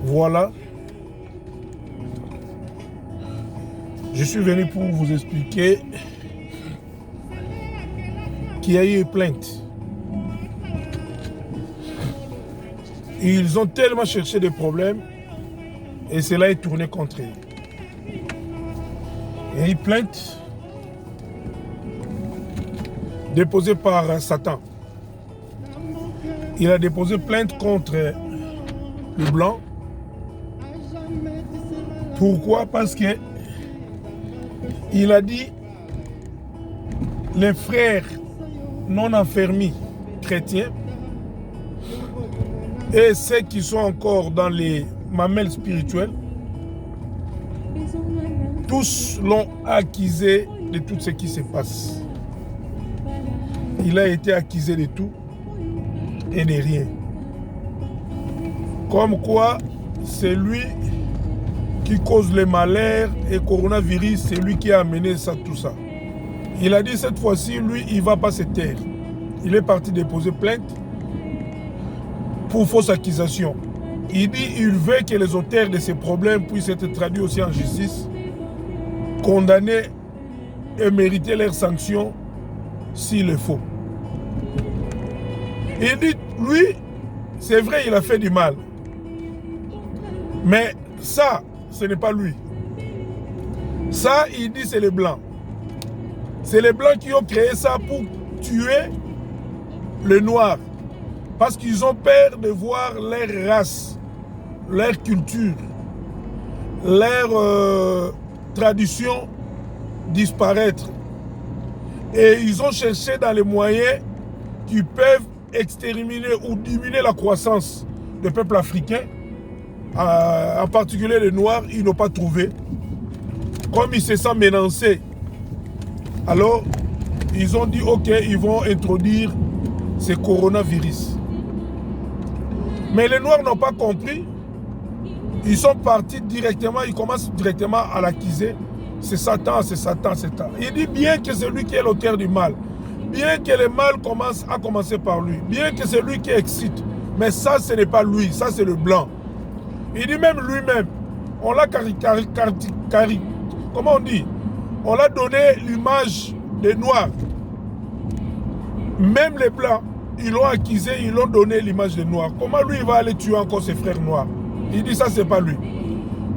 Voilà. Je suis venu pour vous expliquer qu'il y a eu plainte. Ils ont tellement cherché des problèmes et cela est tourné contre eux. Il y a eu plainte déposée par Satan. Il a déposé plainte contre le blanc. Pourquoi? Parce que il a dit les frères non enfermés chrétiens et ceux qui sont encore dans les mamelles spirituelles, tous l'ont accusé de tout ce qui se passe. Il a été accusé de tout et de rien. Comme quoi, c'est lui qui cause les malheurs et coronavirus, c'est lui qui a amené ça, tout ça. Il a dit cette fois-ci, lui, il ne va pas se taire. Il est parti déposer plainte pour fausse accusation. Il dit il veut que les auteurs de ces problèmes puissent être traduits aussi en justice, condamnés et mériter leurs sanctions s'il le faut. Il dit, lui, c'est vrai, il a fait du mal. Mais ça, ce n'est pas lui. Ça, il dit, c'est les Blancs. C'est les Blancs qui ont créé ça pour tuer les Noirs. Parce qu'ils ont peur de voir leur race, leur culture, leur tradition disparaître. Et ils ont cherché dans les moyens qui peuvent exterminer ou diminuer la croissance des peuples africains, en particulier les Noirs, ils n'ont pas trouvé. Comme ils se sentent menacés, alors ils ont dit ok, ils vont introduire ce coronavirus. Mais les Noirs n'ont pas compris. Ils sont partis directement, ils commencent directement à l'accuser. C'est Satan, c'est Satan, c'est Satan. Il dit bien que c'est lui qui est l'auteur du mal. Bien que le mal commence à commencer par lui. Bien que c'est lui qui excite. Mais ça, ce n'est pas lui. Ça, c'est le blanc. Il dit même lui-même. On l'a comment on dit? On l'a donné l'image des Noirs. Même les Blancs, ils l'ont accusé, ils l'ont donné l'image des Noirs. Comment lui, il va aller tuer encore ses frères noirs? Il dit ça, c'est pas lui.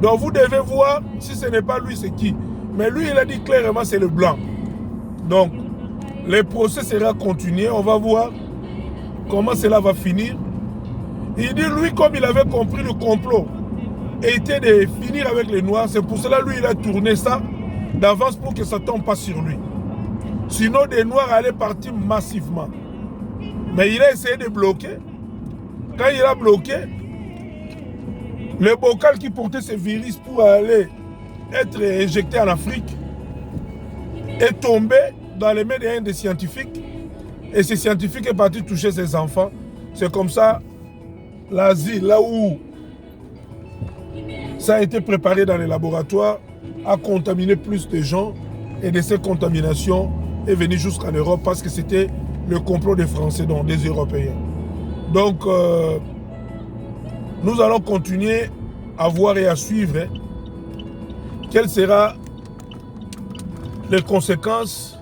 Donc vous devez voir si ce n'est pas lui, c'est qui. Mais lui, il a dit clairement, c'est le Blanc. Donc, le procès sera continué. On va voir comment cela va finir. Il dit, lui, comme il avait compris le complot, était de finir avec les Noirs, c'est pour cela, lui, il a tourné ça d'avance pour que ça ne tombe pas sur lui. Sinon, des Noirs allaient partir massivement. Mais il a essayé de bloquer. Quand il a bloqué, le bocal qui portait ce virus pour aller être injecté en Afrique est tombé dans les mains d'un des scientifiques. Et ce scientifique est parti toucher ses enfants. C'est comme ça, l'Asie, là où ça a été préparé dans les laboratoires, a contaminé plus de gens. Et de ces contaminations est venu jusqu'en Europe parce que c'était le complot des Français, donc des Européens. Donc, nous allons continuer à voir et à suivre quelles seront les conséquences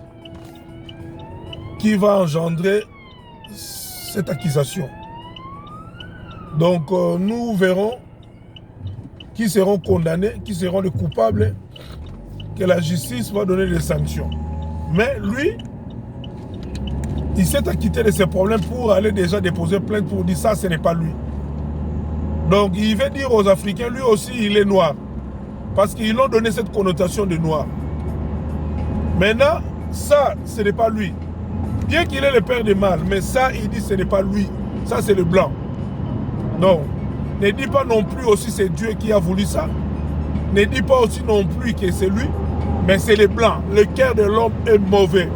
qui vont engendrer cette accusation. Donc, nous verrons qui seront condamnés, qui seront les coupables, que la justice va donner des sanctions. Mais lui, il s'est acquitté de ses problèmes pour aller déjà déposer plainte pour dire ça, ce n'est pas lui. Donc il veut dire aux Africains, lui aussi il est noir. Parce qu'ils l'ont donné cette connotation de noir. Maintenant, ça, ce n'est pas lui. Bien qu'il est le père du mal, mais ça, il dit ce n'est pas lui. Ça, c'est le blanc. Non. Ne dis pas non plus aussi c'est Dieu qui a voulu ça. Ne dis pas aussi non plus que c'est lui. Mais c'est les blancs. Le cœur de l'homme est mauvais.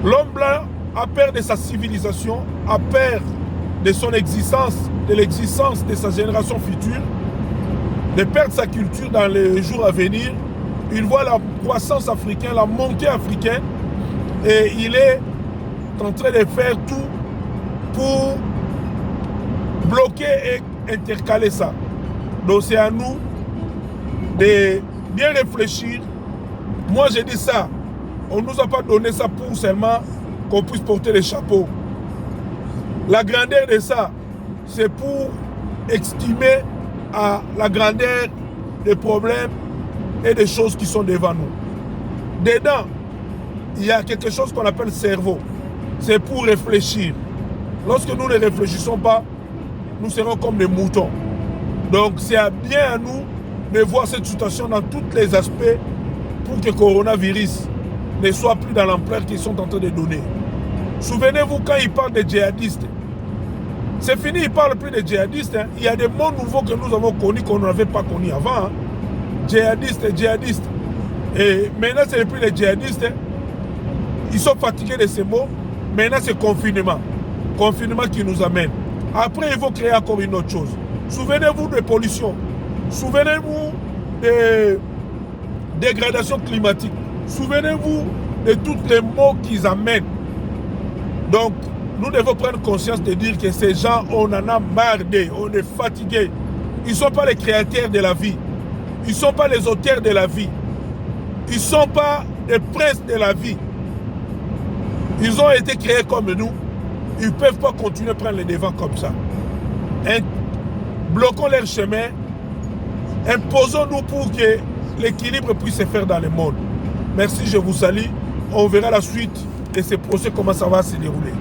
L'homme blanc a peur de sa civilisation, a peur de son existence, de l'existence de sa génération future, de perdre sa culture dans les jours à venir. Il voit la croissance africaine, la montée africaine, et il est en train de faire tout pour bloquer et intercaler ça. Donc c'est à nous de bien réfléchir. Moi j'ai dit ça. On ne nous a pas donné ça pour seulement qu'on puisse porter les chapeaux. La grandeur de ça, c'est pour estimer à la grandeur des problèmes et des choses qui sont devant nous. Dedans, il y a quelque chose qu'on appelle cerveau. C'est pour réfléchir. Lorsque nous ne réfléchissons pas, nous serons comme des moutons. Donc c'est bien à nous de voir cette situation dans tous les aspects pour que le coronavirus ne soit plus dans l'ampleur qu'ils sont en train de donner. Souvenez-vous quand ils parlent des djihadistes. C'est fini, ils ne parlent plus des djihadistes. Hein. Il y a des mots nouveaux que nous avons connus qu'on n'avait pas connus avant. Hein. Djihadistes. Et maintenant, ce n'est plus les djihadistes. Hein. Ils sont fatigués de ces mots. Maintenant, c'est confinement. Confinement qui nous amène. Après, il faut créer encore une autre chose. Souvenez-vous de pollution. Souvenez-vous de dégradation climatique. Souvenez-vous de tous les mots qu'ils amènent. Donc, nous devons prendre conscience de dire que ces gens, on en a marre d'eux, on est fatigués. Ils ne sont pas les créateurs de la vie. Ils ne sont pas les auteurs de la vie. Ils ne sont pas les princes de la vie. Ils ont été créés comme nous. Ils ne peuvent pas continuer à prendre les devants comme ça. Bloquons leur chemin. Imposons-nous pour que l'équilibre puisse se faire dans le monde. Merci, je vous salue. On verra la suite de ce procès, comment ça va se dérouler.